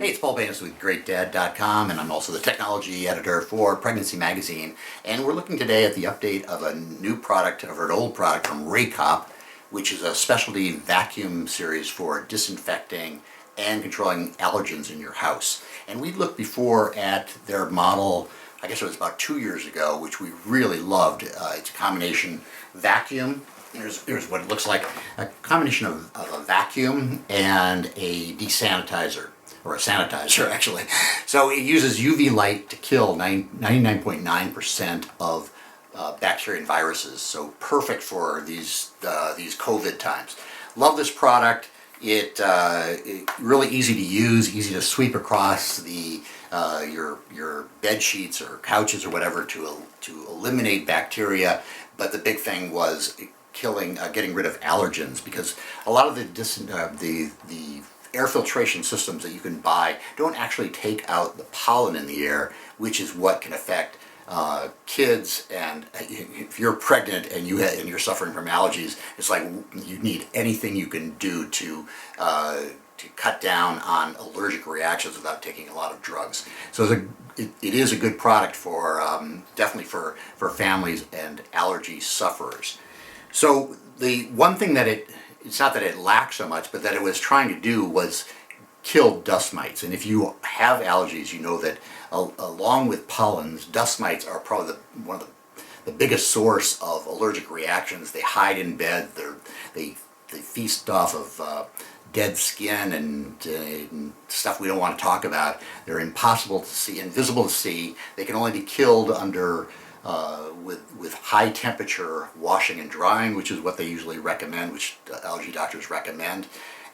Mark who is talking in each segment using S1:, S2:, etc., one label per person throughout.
S1: Hey, it's Paul Banis with GreatDad.com, and I'm also the technology editor for Pregnancy Magazine. And we're looking today at the update of a new product, or an old product from Raycop, which is a specialty vacuum series for disinfecting and controlling allergens in your house. And we looked before at their model, I guess it was about 2 years ago, which we really loved. It's a combination vacuum. Here's what it looks like. A combination of a vacuum and a desanitizer. Or a sanitizer, actually. So it uses UV light to kill 99.9% of bacteria and viruses. So perfect for these COVID times. Love this product. It really easy to use, easy to sweep across your bed sheets or couches or whatever to eliminate bacteria. But the big thing was getting rid of allergens, because a lot of the air filtration systems that you can buy don't actually take out the pollen in the air, which is what can affect kids. And if you're pregnant and you're suffering from allergies, it's like you need anything you can do to cut down on allergic reactions without taking a lot of drugs. So it is a good product for definitely for families and allergy sufferers. So the one thing that it's not that it lacked so much, but that it was trying to do was kill dust mites. And if you have allergies, you know that along with pollens, dust mites are probably one of the biggest source of allergic reactions. They hide in bed. They feast off of dead skin and stuff we don't want to talk about. They're impossible to see, invisible to see. They can only be killed under with high temperature washing and drying, which is what they usually recommend, which allergy doctors recommend.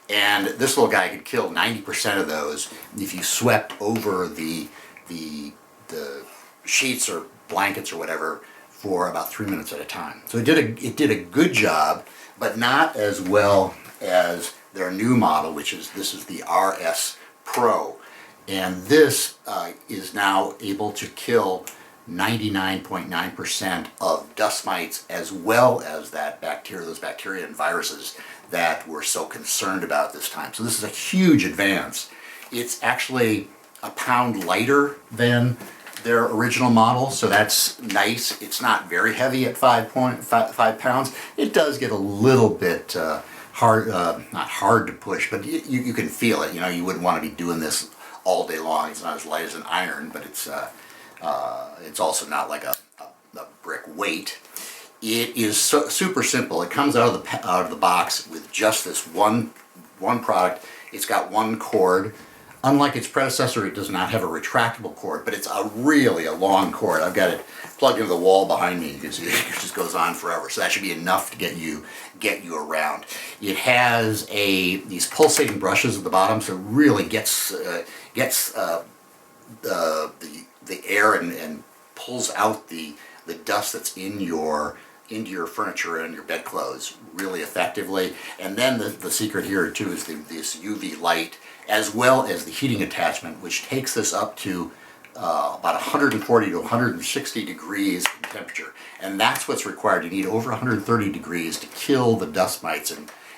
S1: And this little guy could kill 90% of those if you swept over the sheets or blankets or whatever for about 3 minutes at a time. So it did a good job, but not as well as their new model, this is the RS Pro. And this is now able to kill 99.9% of dust mites, as well as those bacteria and viruses that we're so concerned about this time. So this is a huge advance. It's actually a pound lighter than their original model, so that's nice. It's not very heavy at 5 pounds. It does get a little bit hard, not hard to push, but you can feel it. You know, you wouldn't want to be doing this all day long. It's not as light as an iron, but it's also not like a brick weight. It is super simple. It comes out of the box with just this one product. It's got one cord. Unlike its predecessor, it does not have a retractable cord, but it's really a long cord. I've got it plugged into the wall behind me. You can see it just goes on forever. So that should be enough to get you around. It has these pulsating brushes at the bottom, so it really gets the air and pulls out the dust that's into your furniture and your bedclothes really effectively. And then the secret here too is this UV light, as well as the heating attachment, which takes this up to about 140 to 160 degrees in temperature. And that's what's required. You need over 130 degrees to kill the dust mites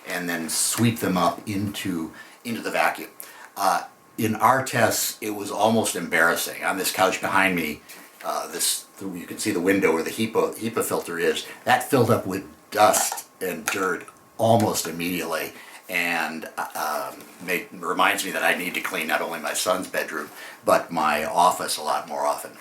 S1: and then sweep them up into the vacuum. In our tests, it was almost embarrassing. On this couch behind me, you can see the window where the HEPA filter is. That filled up with dust and dirt almost immediately, and reminds me that I need to clean not only my son's bedroom, but my office a lot more often.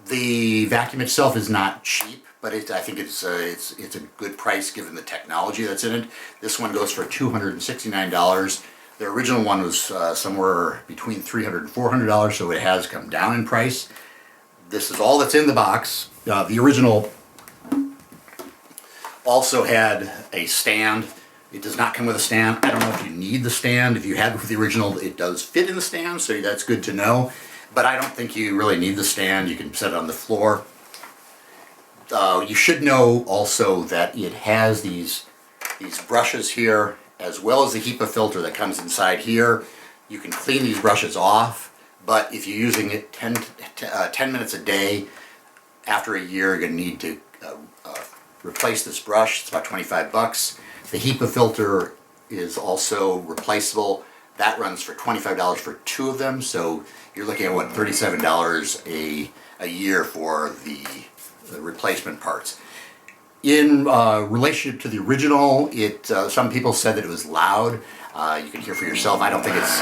S1: The vacuum itself is not cheap, but I think it's a good price given the technology that's in it. This one goes for $269. The original one was somewhere between $300 and $400, so it has come down in price. This is all that's in the box. The original also had a stand. It does not come with a stand. I don't know if you need the stand. If you had with the original, it does fit in the stand, so that's good to know. But I don't think you really need the stand. You can set it on the floor. You should know also that it has these brushes here, as well as the HEPA filter that comes inside here. You can clean these brushes off, but if you're using it 10 minutes a day, after a year you're going to need to replace this brush. It's about $25. The HEPA filter is also replaceable. That runs for $25 for 2 of them, so you're looking at what, $37 a year for the replacement parts. In relationship to the original, some people said that it was loud. You can hear for yourself. I don't think it's,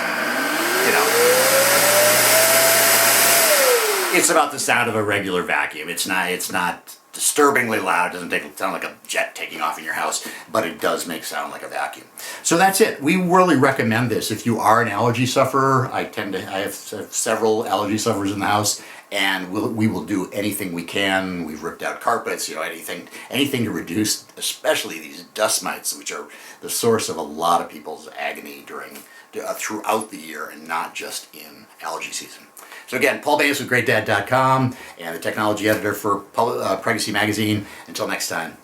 S1: it's about the sound of a regular vacuum. It's not disturbingly loud. It doesn't sound like a jet taking off in your house, but it does make sound like a vacuum. So that's it. We really recommend this if you are an allergy sufferer. I have several allergy sufferers in the house, and we will do anything we can. We've ripped out carpets, anything to reduce, especially these dust mites, which are the source of a lot of people's agony throughout the year, and not just in allergy season. So again, Paul Baines with GreatDad.com and the technology editor for Pregnancy Magazine. Until next time.